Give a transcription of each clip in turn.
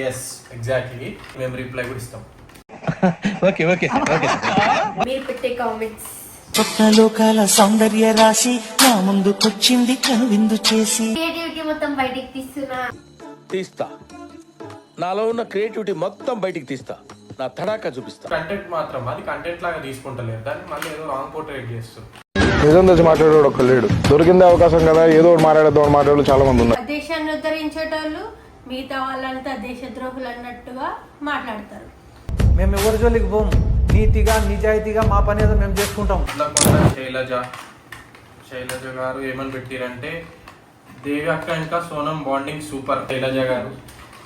Yes exactly మేము reply కూడా ఇస్తాం. Okay okay okay. మీరు పెట్టే కామెంట్స్ కొత్త లోకాల సౌందర్య రాశి నా ముందుకొచ్చింది కనువిందు చేసి క్రియేటివిటీ మొత్తం బయటికి తీస్తా. నాలో ఉన్న క్రియేటివిటీ మొత్తం బయటికి తీస్తా. నా తడాకా చూపిస్తా. కంటెంట్ మాత్రం అది కంటెంట్ లాగా తీసుకుంటలేదు, దాన్ని మళ్ళీ ఏదో రాంగ్ పోర్ట్రేట్ చేస్తారు. నిజం తెచ్చి మాట్లాడేవాడు ఒక్క లేడు. దొరికిందే అవకాశం కదా, ఏదో ఒకటి మాట్లాడేద్దాం మాట్లాడే చాలా మంది ఉన్నారు. దేశాన్ని ఉద్ధరించేటోళ్ళు మిగతా వాళ్ళంతా దేశద్రోహులు అన్నట్టుగా మాట్లాడతారు. మేము ఎవరి జోలికి పోం, నీతిగా నిజాయితీగా మా పని ఏదో మేము చేసుకుంటాం. శైలజ గారు ఏమని పెట్టారంటే దేవి అక్క ఇంకా Sonam bonding super. Shailaja garu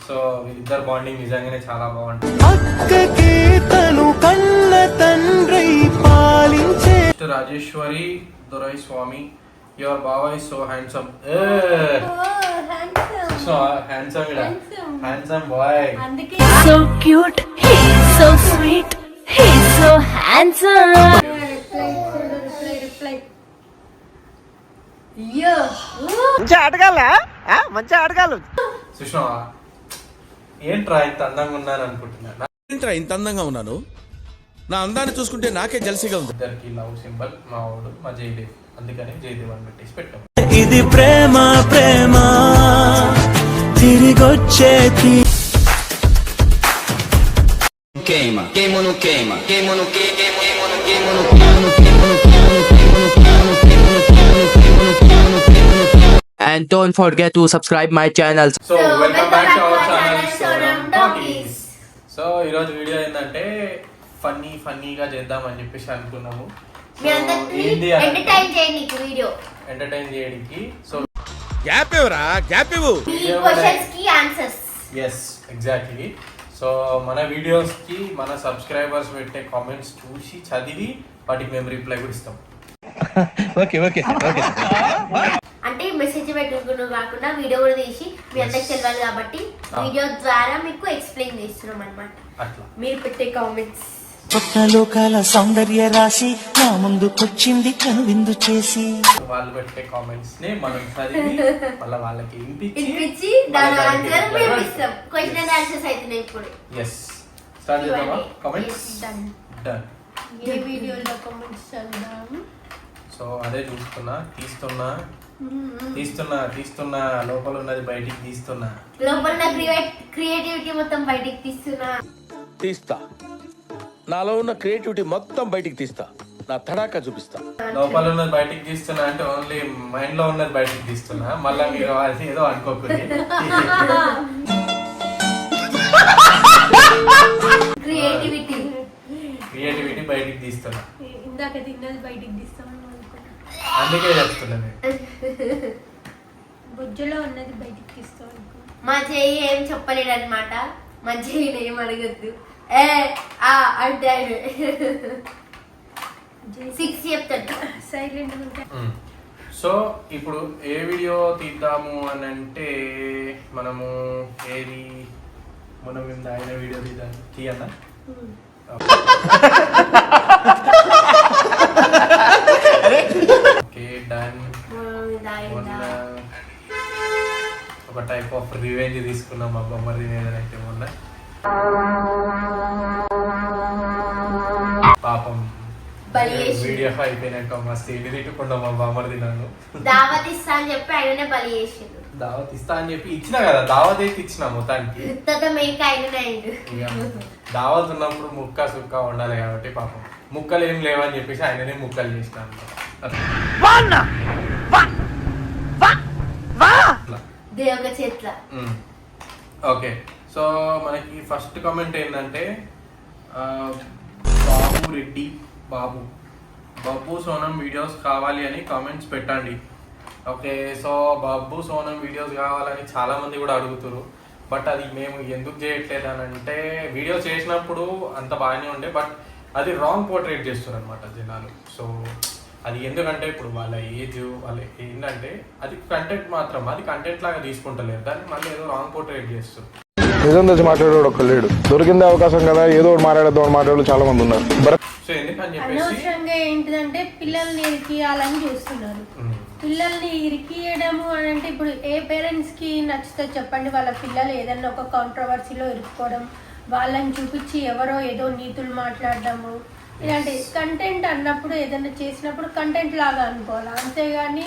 so వీళ్ళిద్దరు బాండింగ్ నిజంగానే చాలా బాగుంటుంది. రాజేశ్వరి దొరై స్వామి యువర్ బావా is so handsome. Handsome bye. So cute, he so sweet, he so handsome. Reply మంచిగా ఆటగాళ్ళు సుష్మా ఏంట్రా ఇంత అందంగా ఉన్నాను అనుకుంటున్నా. ఏంట్రా ఇంత అందంగా ఉన్నాను? నా అందాన్ని చూసుకుంటే నాకే జలసిగా ఉంది. ఇద్దరికి లవ్ సింబల్ మా వాడు మా జయదేవ్, అందుకని జయదేవ్ అని పెట్టేసి పెట్టాం. ఇది ప్రేమ ప్రేమ తిరిగొచ్చే And don't forget to subscribe my channel. So welcome back to our channel Sonam talkies. So ఈరోజు వీడియో ఏంటంటే ఫన్నీగా చేద్దామని చెప్పేసి అనుకున్నాము. ఎంటర్టైన్ చేయడానికి. సో గ్యాప్ ఇవ్వరా, గ్యాప్ ఇవ్వు. Yes exactly. సో మన వీడియోస్ కి మన సబ్స్క్రైబర్స్ పెట్టే కామెంట్స్ చూసి చదివి వాటికి మేము రిప్లై కూడా ఇస్తాం. Okay okay okay. అంటే మెసేజ్ పెట్టుకున్నాం కాకుండా వీడియో కూడా తీసి మీ అందరికి తెలియాలి కాబట్టి వీడియో ద్వారా మీకు ఎక్స్ప్లెయిన్ చేస్తున్నాం అన్నమాట. అట్లా మీరు పెట్టే కామెంట్స్ కొత్త లోకాల సౌందర్య రాశి నా ముందుకొచ్చింది కనువిందు చేసి వాళ్ళు పెట్టే కామెంట్స్ ని మనం చదివి మళ్ళీ వాళ్ళకి వినిపించి దాని ఆన్సర్ మేము ఇస్తాం. క్వశ్చన్ అండ్ ఆన్సర్స్ అవుతున్నాయి ఇప్పుడు. ఎస్ స్టార్ట్ చేద్దామా? Comments done. ఏ వీడియోలో కామెంట్స్ చదువుదాం. సో అదే చూస్తున్నా, తీస్తున్నా లోపల ఉన్నది బయటికి తీస్తున్నా. లోపల క్రియేటివిటీ మొత్తం బయటికి తీస్తా. నాలో ఉన్న క్రియేటివిటీ మొత్తం బయటికి తీస్తా. నా తడాకా చూపిస్తా. లోపల ఉన్నది బయటికి తీస్తున్నా అంటే ఓన్లీ మైండ్ లో ఉన్నది బయటికి తీస్తున్నా. మళ్ళీ మీరు అది ఏదో అనుకోకూడదు. క్రియేటివిటీ బయటికి తీస్తున్నా. ఇందాక తిన్నది బయటికి తీస్తాం అందుకే చెప్తున్నా. బొజ్జలో ఉన్నది బయటికి తీస్తాం. మా చెయ్యి ఏం చెప్పలేడు అనమాట. మా చెయ్యిని ఏం అడగద్దు అంటే 6 చెప్తాడు సైలెంట్. సో ఇప్పుడు ఏ వీడియో తీద్దాము అని అంటే మనము ఏది మనం ఆయన వీడియో తీయన్నా. Okay done. ఒక టైప్ ఆఫ్ రివెంజ్ తీసుకున్నాం మా బొమ్మది ఏదైతే మొన్న. పాపం వీడియో అయిపోయినాక మస్తు ఇంటి తిట్టుకున్నాం మా బామ్మది. నన్ను దావత్ ఇస్తా అని చెప్పి ఆయననే బలి చేసిండు. దావత్ ఇస్తా అని చెప్పి ఇచ్చినా కదా, దావత్ అయితే ఇచ్చినా మొత్తానికి. దావత్ ఉన్నప్పుడు ముక్క సుక్క ఉండాలి కాబట్టి పాపం ముక్కలు ఏం లేవని చెప్పేసి ఆయననే ముక్కలు చేసినాను. ఓకే సో మనకి ఫస్ట్ కామెంట్ ఏంటంటే బాబు రెడ్డి బాబు సోనం వీడియోస్ కావాలి అని కామెంట్స్ పెట్టండి. ఓకే సో బాబు సోనం వీడియోస్ కావాలని చాలా మంది కూడా అడుగుతారు. బట్ అది మేము ఎందుకు చేయట్లేదు అని అంటే వీడియో చేసినప్పుడు అంత బాగానే ఉండే, బట్ అది రాంగ్ పోర్ట్రేట్ చేస్తారు అనమాట జనాలు. సో అది ఎందుకంటే ఇప్పుడు వాళ్ళ ఏజ్ వాళ్ళ ఏంటంటే అది కంటెంట్ మాత్రం అది కంటెంట్ లాగా తీసుకుంటలేదు, దాన్ని మళ్ళీ ఏదో రాంగ్ పోర్ట్రేట్ చేస్తారు. నిజం తెచ్చి మాట్లాడేవాడు ఒక్క లేడు. దొరికిందే అవకాశం కదా, ఏదో ఒకటి మాట్లాడేద్దాం మాట్లాడే చాలా మంది ఉన్నారు. సో ఎందుకని అనవసరంగా ఏంటిదంటే పిల్లల్ని ఎరికియాలని చూస్తున్నారు. పిల్లల్ని ఇరికియడము అని అంటే ఇప్పుడు ఏ పేరెంట్స్ కి నచ్చుతుంది చెప్పండి? వాళ్ళ పిల్లలు ఏదైనా ఒక కాంట్రవర్సీలో ఇరుక్కోవడం, వాళ్ళని చూపించి ఎవరో ఏదో నీతులు మాట్లాడడము, ఇలాంటి కంటెంట్ అన్నప్పుడు ఏదైనా చేసినప్పుడు కంటెంట్ లాగా అనుకోవాలి, అంతేగాని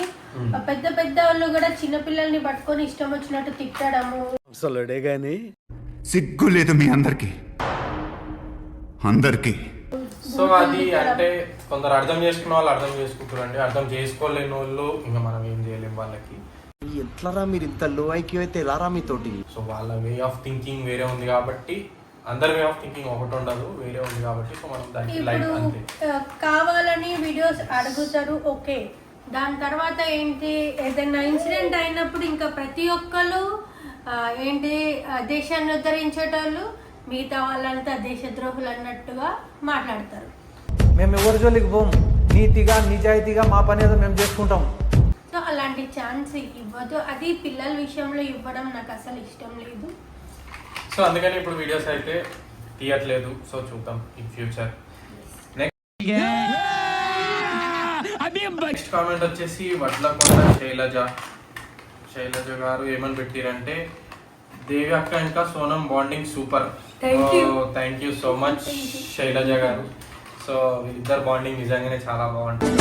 పెద్ద పెద్ద వాళ్ళు కూడా చిన్నపిల్లల్ని పట్టుకొని ఇష్టం వచ్చినట్టు తిట్టడము. అసలుడే గాని సిగ్గు లేదు మీ అందరికి అందరికి. సో అది అంటే కొందరు అర్థం చేసుకున్న వాళ్ళు అర్థం చేసుకుంటారండి, అర్థం చేసుకోలేని వాళ్ళు ఇంకా మనం ఏం చేయలేం వాళ్ళకి. ఎట్లరా మీరు ఇంత లో ఐక్యూ అయితే రారా మీతోటి? సో వాళ్ళ వే ఆఫ్ థింకింగ్ వేరే ఉంది కాబట్టి, అందరి వే ఆఫ్ థింకింగ్ ఒకటి ఉండదు, వేరే ఉంది కాబట్టి సో మనం దానికి లైక్ ఇప్పుడు అంతే. కావాలని వీడియోస్ అడుగుతారు, ఓకే. దాని తర్వాత ఏంటి, ఏదైనా ఇన్సిడెంట్ అయినప్పుడు ఇంకా ప్రతి ఒక్కరు ఏంటి దేశాన్ని ఉద్ధరించేటోళ్ళు, మిగతా వాళ్ళంతా దేశద్రోహులు అన్నట్టుగా మాట్లాడతారు. మేము ఎవరి జోలికి పోం, నీతిగా నిజాయితీగా మా పని ఏదో మేము చేసుకుంటాం. సో అలాంటి ఛాన్స్ ఇవ్వదు, అది పిల్లల విషయంలో ఇవ్వడం నాకు అసలు ఇష్టం లేదు. సో అందుకని ఇప్పుడు వీడియోస్ అయితే తీయట్లేదు, సో చూద్దాం ఇన్ ఫ్యూచర్. నెక్స్ట్ కామెంట్ వచ్చేసి వడ్లకొండ శైలజ గారు ఏమని పెట్టారంటే, దేవి అక్క ఇంకా Sonam bonding super. Thank you so much Shailaja garu. So వీళ్ళిద్దరు బాండింగ్ నిజంగానే చాలా బాగుంటుంది.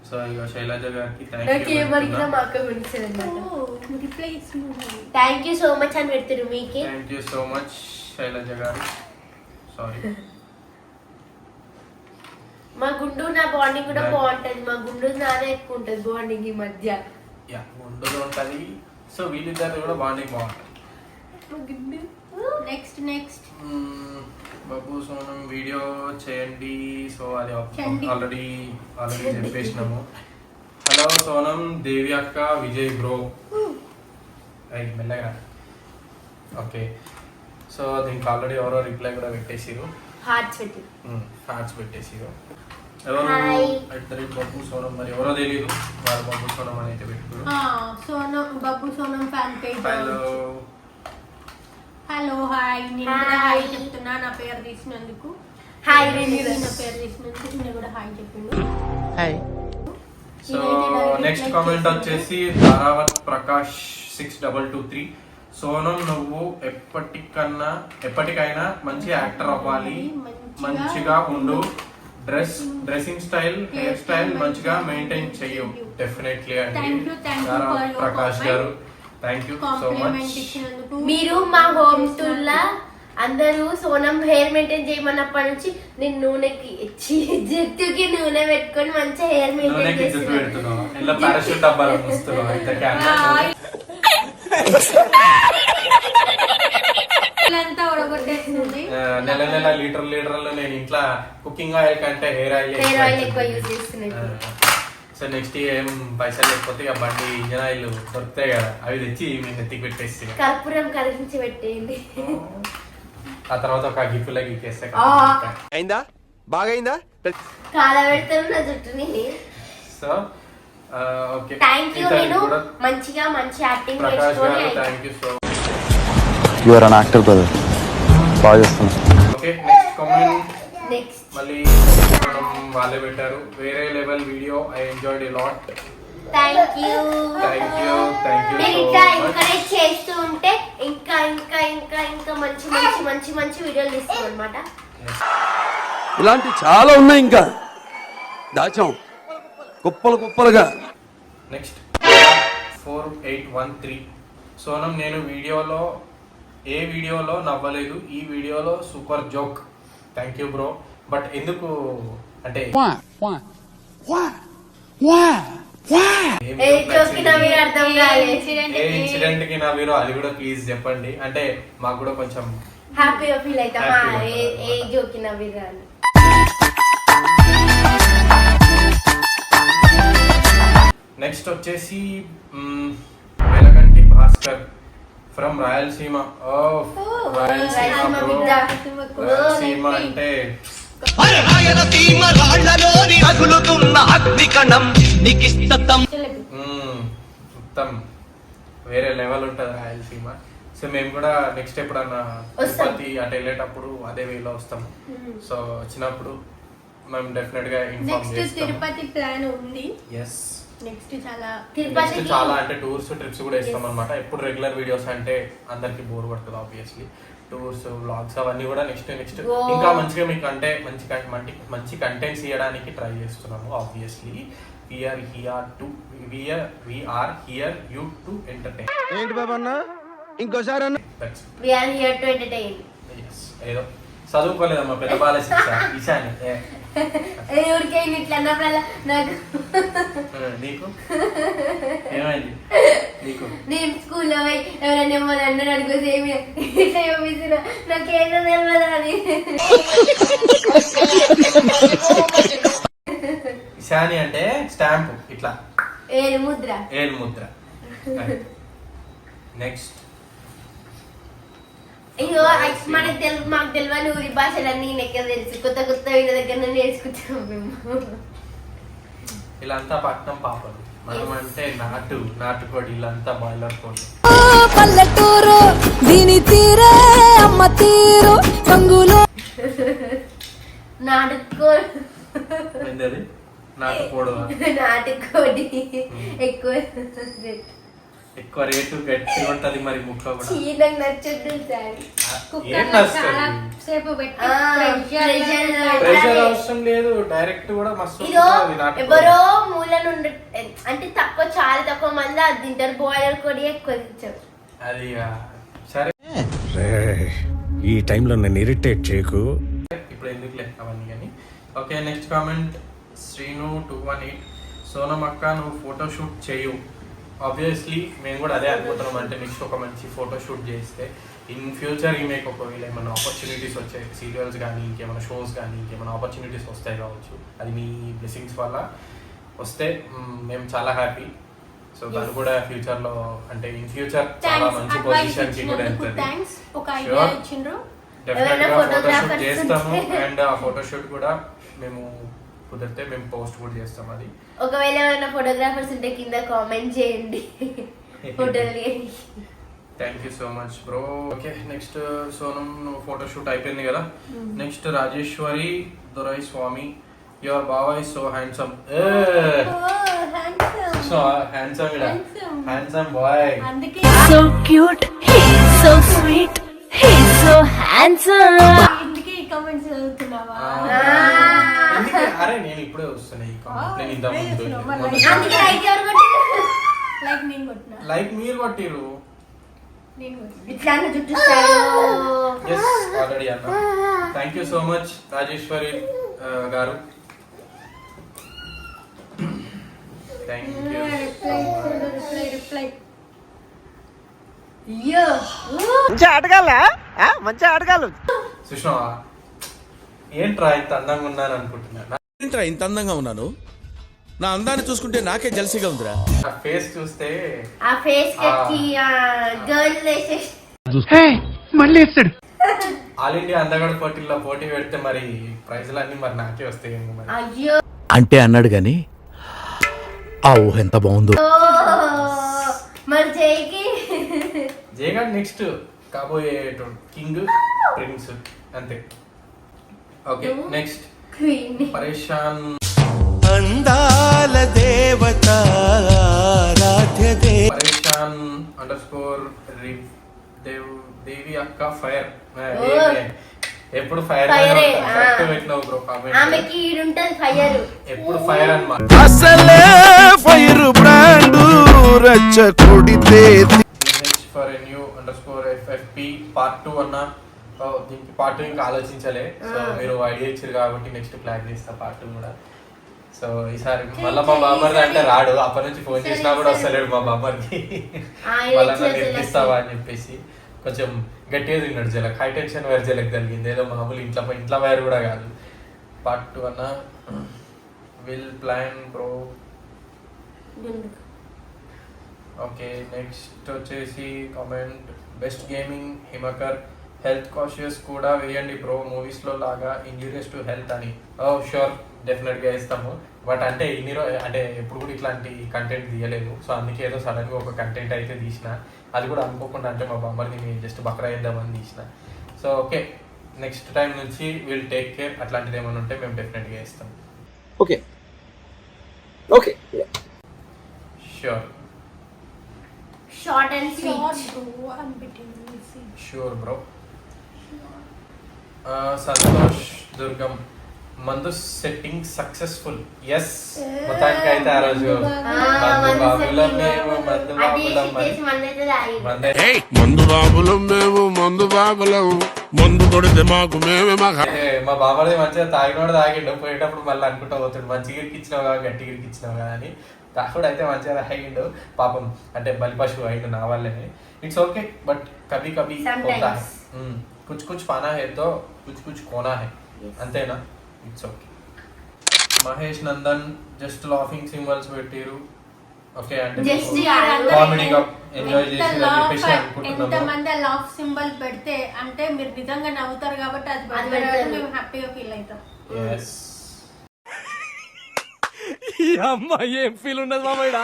సో ఇక శైలజ గారికి థ్యాంక్ యూ సో మచ్ అని పెడుతున్నారు మీకే. Thank you so much Shailaja garu. Sorry. మా గుండు నా బాండింగ్ కూడా బాగుంటది, మా గుండు నానే ఎక్కువ ఉంటది బాండింగ్ ఈ మధ్య. యా గుండులో ఉంటది. సో వీళ్ళిద్దరు కూడా బాండింగ్ బాగుంటది. నెక్స్ట్ బాబు సోనం వీడియో చేయండి. సో అది ఆల్రెడీ చెప్పేసినాము. హలో సోనం, దేవి అక్క, విజయ్ బ్రో. మెల్లగా ఓకే. సో దీనికి ఆల్రెడీ ఎవరో రిప్లై కూడా పెట్టేసిరు, హార్ట్స్ పెట్టేసిరు. ఎవరు బబ్బు సోనం, మరి ఎవరో తెలియదు, వారు బబ్బు సోనం అని అయితే పెట్టుకున్నారు. Babbu Sonam fan page. Hello hi, నేను కూడా హాయ్ చెప్తున్నా నా పేరు తీసినందుకు. హాయ్ నా పేరు తీసినందుకు నేను కూడా హాయ్ చెప్పిండు. సో నెక్స్ట్ కామెంట్ వచ్చేసి ధారావత్ ప్రకాష్ 6223. సోనం నువ్వు ఎప్పటికైనా మంచి యాక్టర్ అవ్వాలి, మంచిగా ఉండు, డ్రెస్సింగ్ స్టైల్, హెయిర్ స్టైల్ మంచిగా మెయింటైన్ చెయ్యు. డెఫినెట్లీ అండి ధారావత్ ప్రకాష్ గారు, థ్యాంక్ యూ సో మచ్. మీరు మా హోమ్ టూర్ లా అందరూ సోనం హెయిర్ మెయింటైన్ చేయమన్నప్పటి నుంచి నేను నూనెకి జుట్టుకి నూనె పెట్టుకొని మంచిగా హెయిర్ మెయింటైన్ చేస్తున్నాను. ఇలా పారాషూట్ డబ్బాలు వస్తున్నావు నెల నెల లీటర్లు నేను ఇంట్లో కుకింగ్ ఆయిల్ కంటే హెయిర్ ఆయిల్ ఎక్కువ యూజ్ చేస్తున్నాను. సో నెక్స్ట్ ఏం పైసలు లేకపోతే ఇక బండి ఇంజన్ ఆయిల్ దొరుకుతాయి కదా, అవి తెచ్చి మేము ఎత్తికి పెట్టేసి కర్పూరం కరిగించి పెట్టేయండి. ఆ తర్వాత ఒక గిఫ్ట్ గీకేస్తే అయిందా? బాగైందా? కాల పెడతాను నా జుట్టుని. So okay, thank you. నేను మంచిగా మంచి యాక్టింగ్ ప్రకాష్ గారు నేర్చుకొని. Thank you so you are an actor brother, బాగా చేస్తున్నా. ఓకే నెక్స్ట్ కామెంట్ నెక్స్ట్ మళ్ళీ మనం వాళ్ళే పెట్టారు, వేరే level video, I enjoyed a lot. Thank you. మీరు ఇంకా ఎంకరేజ్ చేస్తూ ఉంటే ఇంకా ఇంకా ఇంకా ఇంకా మంచి మంచి మంచి మంచి వీడియోలు తీస్తాం అనమాట. ఇలాంటి చాలా ఉన్నాయి, ఇంకా దాచాం కుప్పలుగా. నెక్స్ట్ 4813. సోనం నేను ఏ వీడియోలో నవ్వలేదు, ఈ వీడియోలో super joke. Thank you bro. But ఎందుకు అంటే ఏ జోక్ కి నవ్వి అర్థం కాలేదు. ఏ ఇన్సిడెంట్ కి నవ్విరో అది కూడా ప్లీజ్ చెప్పండి, అంటే మాకు కూడా కొంచెం హ్యాపీగా ఫీల్ అవుతామా ఏ జోక్ కి నవ్వి రాని. నెక్స్ట్ వచ్చేసి వెలగంటి భాస్కర్ ఫ్రమ్ రాయలసీమ. రాయలసీమ బ్రో, రాయలసీమ అంటే మొత్తం వేరే లెవెల్ ఉంటుంది రాయలసీమ. సో మేము కూడా నెక్స్ట్ ఎప్పుడన్నా తిరుపతి అటు వెళ్ళేటప్పుడు అదే వేలో వస్తాము. సో వచ్చినప్పుడు మేము డెఫినెట్ గా ఇన్ఫార్మ్ నెక్స్ట్ చేస్తాము. తిరుపతి ప్లాన్ ఉంది. ఎస్, నెక్స్ట్ చాలా తిరుపతికి చాలా అంటే టూర్స్ ట్రిప్స్ కూడా ఇస్తాం అనమాట. ఎప్పుడు రెగ్యులర్ వీడియోస్ అంటే అందరికి బోర్ పడుతుంది ఆబ్వియస్లీ. టూర్స్ వ్లాగ్స్ అవన్నీ కూడా నెక్స్ట్ ఇంకా మంచిగా మీకు అంటే మంచి కంటెంట్స్ ఇవ్వడానికి ట్రై చేస్తున్నాము. Obviously we are here you to entertain. ఏంటి బాబా అన్న ఇంకోసారి అన్న we are here to entertain. ఏదో చదువుకోలేదమ్మా పెద్ద బాల శిక్ష ఈశాని. ఊరికే ఇట్లా అన్నప్పుడల్లా నాకు నీకు ఏమైంది? నీకు నేను స్కూల్లో పోయి ఎవరైనా ఏమన్నా అన్నారు అనుకో సేమ్ ఇట్లా చూపిస్తున్నా నాకేదో తెలియదు అని. ఈశాని అంటే స్టాంప్ ఇట్లా ఏలు ముద్ర. ఏల్ ముద్ర. నెక్స్ట్ అయ్యో మాకు తెలియని ఊరి భాషలన్నీ ఎక్కడ తెలుసు. కొత్త కొత్త వీళ్ళ దగ్గర నేర్చుకుంటాం మేము. వీళ్ళంతా పట్నం పాపలు, మనం అంటే నాటుకోడి, వీళ్ళంతా బాయిలర్ కోడి. పల్లెటూరు దీని తీరే అమ్మ తీరు కంగులు నాటుకోడి ఏంటది? నాటుకోడు. నాటుకోడి ఎక్కువ రేటు గట్టిగా ఉంటది మరి ముక్క కూడా. చీలకు నచ్చదు సార్. ఏం నష్టం? చాలా సేపు పెట్టి ప్రెషర్ అవసరం లేదు, డైరెక్ట్ కూడా మస్తు ఇదో ఉంటది నాటుకోడి. ఎవరో మూల నుండి అంటే చాలా తక్కువ మంది అది తింటారు. బాయిలర్ కోడి ఎక్కువ తింటారు. అది సరే, ఈ టైంలో నన్ను ఇరిటేట్ చేయకు. ఇప్పుడు ఎందుకు లెక్క అవన్నీ కానీ. Okay, next comment Srinu 218. Sonam అక్క నువ్వు ఫోటోషూట్ చేయు. ఆబ్వియస్లీ మేము కూడా అదే అనుకుంటున్నాం. అంటే నెక్స్ట్ ఒక మంచి ఫోటోషూట్ చేస్తే ఇన్ ఫ్యూచర్ ఈమెకు ఒకవేళ ఏమైనా ఆపర్చునిటీస్ వచ్చాయి, సీరియల్స్ కానీ ఇంకేమైనా షోస్ కానీ ఇంకేమైనా ఆపర్చునిటీస్ వస్తాయి కావచ్చు. అది మీ బ్లెస్సింగ్స్ వల్ల వస్తే మేము చాలా హ్యాపీ. సో దాన్ని కూడా ఫ్యూచర్లో అంటే ఇన్ ఫ్యూచర్ చాలా మంచి పొజిషన్కి కూడా వెళ్తుంది. ఒక ఐడియా ఇచ్చిండ్రు. డెఫినెట్గా ఫోటోషూట్ చేస్తాము. అండ్ ఆ ఫోటోషూట్ కూడా మేము కుదిరితే మేము పోస్ట్ కూడా చేస్తాం. అది ఒకవేళ ఎవరైనా ఫోటోగ్రాఫర్స్ ఉంటే కింద కామెంట్ చేయండి. ఫోటోలు thank you so much bro. Okay, next Sonam photoshoot అయిపోయింది కదా. నెక్స్ట్ రాజేశ్వరి దొరై స్వామి. యువర్ బావా is so handsome. Handsome handsome boy. అందుకే so cute so sweet so handsome. ఇందుకే ఈ కామెంట్స్ చదువుతున్నావా? అరే నేను ఇప్పుడే వస్తున్నా ఈ కామెంట్. నేను ఇంత అందుకే లైక్ ఎవరు కొట్టిరు? లైక్ నేను కొట్టినా. లైక్ మీరు కొట్టిరు. నేను కొట్టినా. ఇట్లా జుట్టు స్టైల్. ఎస్ ఆల్రెడీ అన్న. Thank you so much Rajeshwari garu. Thank you. Reply మంచి ఆటగాళ్ళు సుష్మా ఏంట్రా ఇంత అందంగా ఉన్నాను అనుకుంటున్నా. ఏంట్రా ఇంత అందంగా ఉన్నాను? నా అందాన్ని చూసుకుంటే నాకే జలసిగా ఉందిరా. ఆ ఫేస్ చూస్తే ఆ ఫేస్ కట్టి గర్ల్ వేసేసి ఆల్ ఇండియా అందగడ పోటీల్లో పోటీ పెడితే మరి ప్రైజ్లు అన్ని మరి నాకే వస్తాయేమో మరి. అయ్యో అంటే అన్నాడు గాని ఆ ఊహ ఎంత బాగుందో. మరి జైకి జయగాడ్ నెక్స్ట్ కాబోయే కింగ్ ప్రిన్స్ అంతే. ఓకే, నెక్స్ట్ క్వీన్ పరేషాన్. అందాల దేవత పరేషాన్ _ దేవి అక్క ఫైర్. ఎప్పుడు ఫైర్ పెట్టినావు బ్రో కామెంట్. ఆమెకి ఈడుంటది ఫైర్. ఎప్పుడు ఫైర్ అన్నమాట. అసలే ఫైర్ బ్రాండ్ రచ్చ కొడితే ఫర్ న్యూ _FFP పార్ట్ 2 అన్న. దీనికి పార్ట్ 2 ఇంకా ఆలోచించలే. సో మీరు ఐడియా ఇచ్చారు కాబట్టి నెక్స్ట్ ప్లాన్ చేస్తా పార్ట్ 2 కూడా. సో ఈసారి మళ్ళీ మా బామ్మర్ది అంటే రాడు. అప్పటి నుంచి ఫోన్ చేసినా కూడా వస్తలేడు మా బామ్మర్ది. మళ్ళీ నిర్మిస్తావా అని చెప్పేసి కొంచెం గట్టిగా తిన్నాడు. జలక్ హై టెన్షన్ వైర్ జలక్ తగిలింది. ఏదో మామూలు ఇంట్లో వైర్ కూడా కాదు. పార్ట్ 2 అన్న will plan bro. Okay, next వచ్చేసి comment best gaming Himakar. Health conscious కూడా వేయండి బ్రో మూవీస్లో లాగా ఇంజూరియస్ టు హెల్త్ అని. ఓ షూర్, డెఫినెట్గా ఇస్తాము. బట్ అంటే అంటే ఎప్పుడు కూడా ఇట్లాంటి కంటెంట్ తీయలేదు. సో అందుకే ఏదో సడన్గా ఒక కంటెంట్ అయితే తీసిన. అది కూడా అనుకోకుండా అంటే మా బొమ్మని నేను జస్ట్ బక్రా వేద్దామని తీసిన. సో ఓకే, నెక్స్ట్ టైం నుంచి విల్ టేక్ కేర్. అట్లాంటిది ఏమైనా ఉంటే మేము డెఫినెట్గా ఇస్తాం. Okay okay sure short and sweet. Sure bro. Santosh Durgam మందు సెట్టింగ్ సక్సెస్ఫుల్. ఎస్, మొత్తానికి అయితే ఆ రోజు మందు బాబులం మేము, మందు బాబులం మందు బాబులం మేము, మందు బాబులం, మందు కొడితే మాకు మేమే మా బాబాది మంచిగా తాగినోడు తాగిండు. పోయేటప్పుడు మళ్ళీ అనుకుంటా పోతుండు మంచిగా ఇరికిచ్చినావు కదా, గట్టి ఇరికిచ్చినావు కదా అని. తాగుడు అయితే మంచిగా తాగిండు పాపం, అంటే బలి పశువు అయిండు నా వల్లనే. ఇట్స్ ఓకే, బట్ కభీ కభీ హోతా హై. కుచ్ కుచ్ పానా హై తో కుచ్ కుచ్ కోనా హై, అంతేనా? It's okay. Mahesh Nandan just laughing symbols పెట్టిరు. ఓకే, అంటే కామెడీగా ఎంజాయ్ చేసి ఎంత మంది లాఫ్ సింబల్ పెడితే అంటే మీరు నిజంగా నవ్వుతారు కాబట్టి అది మేము హ్యాపీగా ఫీల్ అవుతాం. yes. అమ్మాయి ఏం ఫీల్ ఉండదు మామయ్య.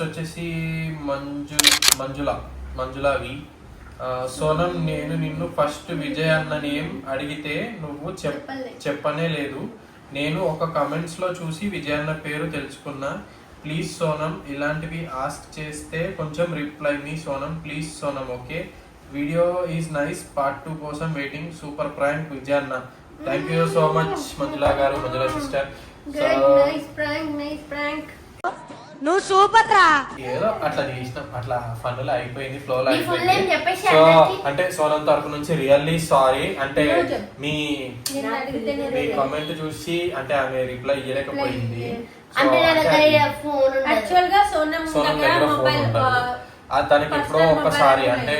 వచ్చేసి మంజులావి. సోనం, నేను నిన్ను ఫస్ట్ విజయ్ అన్న నేమ్ అడిగితే నువ్వు చెప్పనే లేదు. నేను ఒక కమెంట్స్ లో చూసి విజయ్ అన్న పేరు తెలుసుకున్నా. ప్లీజ్ సోనం, ఇలాంటివి ఆస్క్ చేస్తే కొంచెం reply me Sonam, please Sonam. Okay, video is nice, part 2 కోసం వెయిటింగ్. సూపర్ ప్రాంక్ విజయ్ అన్న. Thank you so much Manjula గారు, మంజులా సిస్టర్. నువ్వు సూపర్ రా. ఏదో అట్లా చేసినాం, అట్లా ఫన్ లో అయిపోయింది, ఫ్లో లో full name అయిపోయింది. చెప్పేసి సో అందరికీ. అంటే సోనం తరపు నుంచి రియల్లీ సారీ. అంటే మీ కామెంట్ చూసి అంటే ఆమె రిప్లై ఇవ్వలేకపోయింది. సో అంటే నా దగ్గర ఫోన్ యాక్చువల్ గా సోనం సోనం దగ్గర ఫోన్ మొబైల్ ఉంటుంది. తనకి ఎప్పుడో ఒకసారి అంటే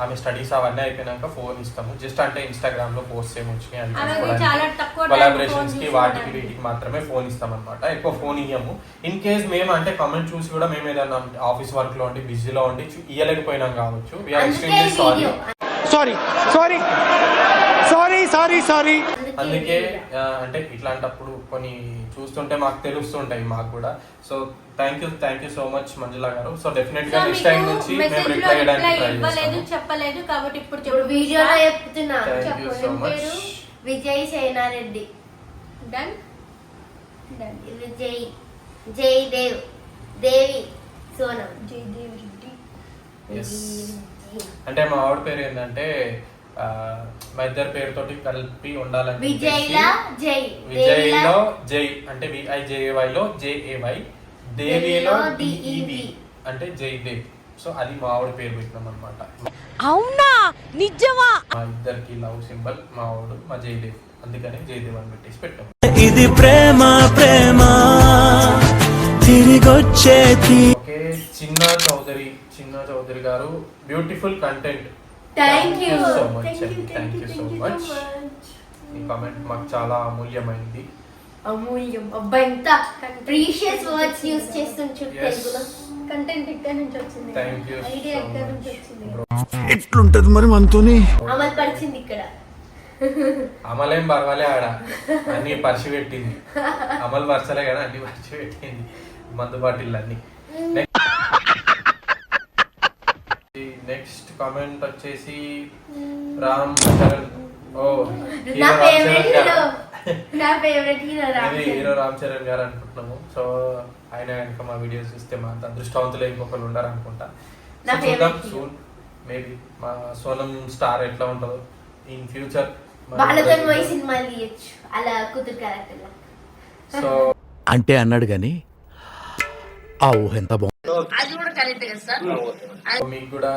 ఆమె స్టడీస్ అవన్నీ అయిపోయినాక ఫోన్ ఇస్తాము. జస్ట్ అంటే ఇన్స్టాగ్రామ్ లో పోస్ట్ ఏమొచ్చినాయి చాలా తక్కువ కొలాబరేషన్స్ కి వాటికి వీటికి మాత్రమే ఫోన్ ఇస్తాం అనమాట. ఎక్కువ ఫోన్ ఇయ్యము. ఇన్ కేస్ మేము అంటే కమెంట్ చూసి కూడా మేము ఏదైనా ఆఫీస్ వర్క్ లో ఉండి బిజీలో ఉండి ఇయ్యలేకపోయినాం కావచ్చు. We are extremely sorry. Sorry sorry sorry sorry sorry. అందుకే అంటే ఇట్లాంటప్పుడు కొన్ని చూస్తుంటే మాకు తెలుస్తుంటాయి మాకు కూడా. So thank you so much Manjula garu. So definite గా నెక్స్ట్ టైం నుంచి మేము రిప్లై చేయడానికి ట్రై చేస్తాము. చెప్పలేదు కాబట్టి ఇప్పుడు వీడియోలో చెప్తున్నా. Thank you so much. Vijay Senareddy. Done. Vijay Jayadev Devi Sonam. Jayadev Reddy. Yes, అంటే మా ఆవిడ పేరు ఏంటంటే మా ఇద్దరు పేరుతోటి కలిపి ఉండాలని విజయ్లా జై, విజయ్లో జై అంటే VIJAY లో JAY, దేవిలో DEV అంటే జయదేవ్. సో అది మా ఆవిడ పేరు పెట్టినాం అనమాట. అవునా నిజమా? మా ఇద్దరికి లవ్ సింబల్ మా ఆవిడ మా జయదేవ్, అందుకని జయదేవ్ అని పెట్టేసి పెట్టాం. ఇది ప్రేమ ప్రేమ తిరిగొచ్చే ఓకే, చిన్న చౌదరి గారు, beautiful content. Thank you so much అండి, థ్యాంక్ యూ సో మచ్. ఈ కామెంట్ మాకు చాలా అమూల్యమైంది. అమూల్యం. అబ్బా ఎంత ప్రీషియస్ వర్డ్స్ యూస్ చేస్తుంటే తెలుగులో. కంటెంట్ ఇక్కడ నుంచి వచ్చింది. థ్యాంక్ యూ ఐడియా సో ఇక్కడ నుంచి మచ్ వచ్చింది. బ్రో. ఎట్లుంటది మరి మనతోని? అమలు పరిచింది ఇక్కడ. అమలేం పర్వాలే, ఆడ అన్ని పరిచి పెట్టింది. అమలు పరచలే కదా, అన్ని పరిచి పెట్టింది మందు బాటిల్ అన్ని. నెక్స్ట్ కామెంట్ వచ్చేసి రామ్ చరణ్. ఓ నా ఫేవరెట్ హీరో, నా favourite hero hero Ram Charan గారు అనుకుంటున్నాము. సో ఆయన కనుక మా వీడియోస్ చూస్తే మా అంత అదృష్టవంతులు ఇంకొకరు ఉండరు అనుకుంటా. నా చూద్దాం favorite సూన్. మేబీ మా సోనం స్టార్ ఎట్లా ఉంటుందో ఇన్ ఫ్యూచర్. వాళ్ళతో పోయి సినిమాలు తీయచ్చు అలా కూతురు క్యారెక్టర్. సో అంటే అన్నాడు గాని ఆ ఊహ ఎంత బాగుంది. మీకు కూడా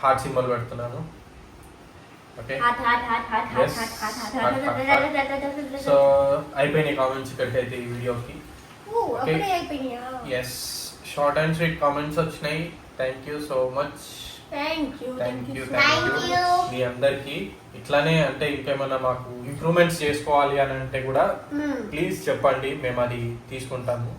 హార్ట్ సింబల్ పెడుతున్నాను. ఓకే, సో అయిపోయినాయి కామెంట్స్ ఇక్కడికి అయితే ఈ వీడియోకి. అప్పుడే అయిపోయినాయా? Yes, short and sweet comments వచ్చినాయి. Thank you so much. Thank you. మీ అందరికి ఇట్లానే అంటే ఇంకేమైనా మాకు ఇంప్రూవ్మెంట్స్ చేసుకోవాలి అని అంటే కూడా ప్లీజ్ చెప్పండి, మేము అది తీసుకుంటాము.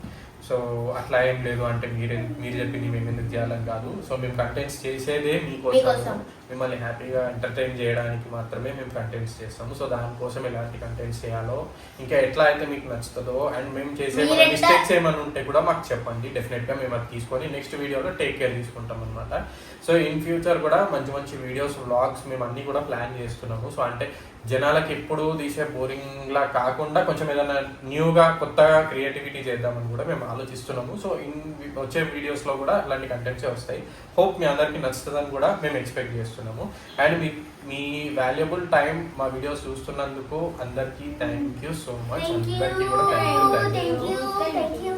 సో అట్లా ఏం లేదు అంటే మీరు చెప్పింది మేము ఎందుకు చేయాలని కాదు. సో మేము కంటెంట్స్ చేసేదే మీకోసం, మిమ్మల్ని హ్యాపీగా ఎంటర్టైన్ చేయడానికి మాత్రమే మేము కంటెంట్స్ చేస్తాము. సో దానికోసం ఎలాంటి కంటెంట్స్ చేయాలో, ఇంకా ఎట్లా అయితే మీకు నచ్చుతుందో, అండ్ మేము చేసే మిస్టేక్స్ ఏమైనా ఉంటే కూడా మాకు చెప్పండి. డెఫినెట్గా మేము అది తీసుకొని నెక్స్ట్ వీడియోలో టేక్ కేర్ తీసుకుంటాం అనమాట. సో ఇన్ ఫ్యూచర్ కూడా మంచి మంచి వీడియోస్, వ్లాగ్స్ మేము అన్నీ కూడా ప్లాన్ చేస్తున్నాము. సో అంటే జనాలకి ఎప్పుడు తీసే బోరింగ్ లా కాకుండా కొంచెం ఏదైనా న్యూగా కొత్తగా క్రియేటివిటీ చేద్దామని కూడా మేము ఆలోచిస్తున్నాము. సో వచ్చే వీడియోస్లో కూడా అలాంటి కంటెంట్సే వస్తాయి. హోప్ మీ అందరికీ నచ్చుతుందని కూడా మేము ఎక్స్పెక్ట్ చేస్తున్నాము. అండ్ మీ వాల్యుబుల్ టైం మా వీడియోస్ చూస్తున్నందుకు అందరికీ థ్యాంక్ యూ సో మచ్. అందరికీ కూడా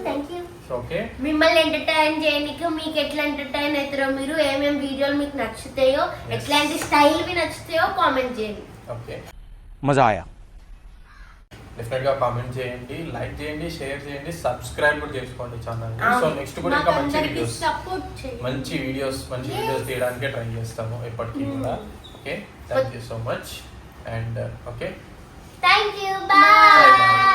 థ్యాంక్ యూ. ఓకే, మిమ్మల్ని ఎంటర్టైన్ చేయడానికి మీకు ఎట్లా ఎంటర్టైన్ అవుతారో, మీరు ఏమేమి వీడియోలు మీకు నచ్చుతాయో, ఎట్లాంటి స్టైల్ వి నచ్చుతాయో కామెంట్ చేయండి. ఓకే, మజా ఆయా. డెఫినెట్ గా కామెంట్ చేయండి, లైక్ చేయండి, షేర్ చేయండి, సబ్స్క్రైబ్ కూడా చేసుకోండి ఛానల్. సో నెక్స్ట్ కూడా ఇంకా మంచి వీడియోస్ తీయడానికి ట్రై చేస్తాము ఎప్పటికీ కూడా. Okay, thank you so much. And okay, thank you, bye.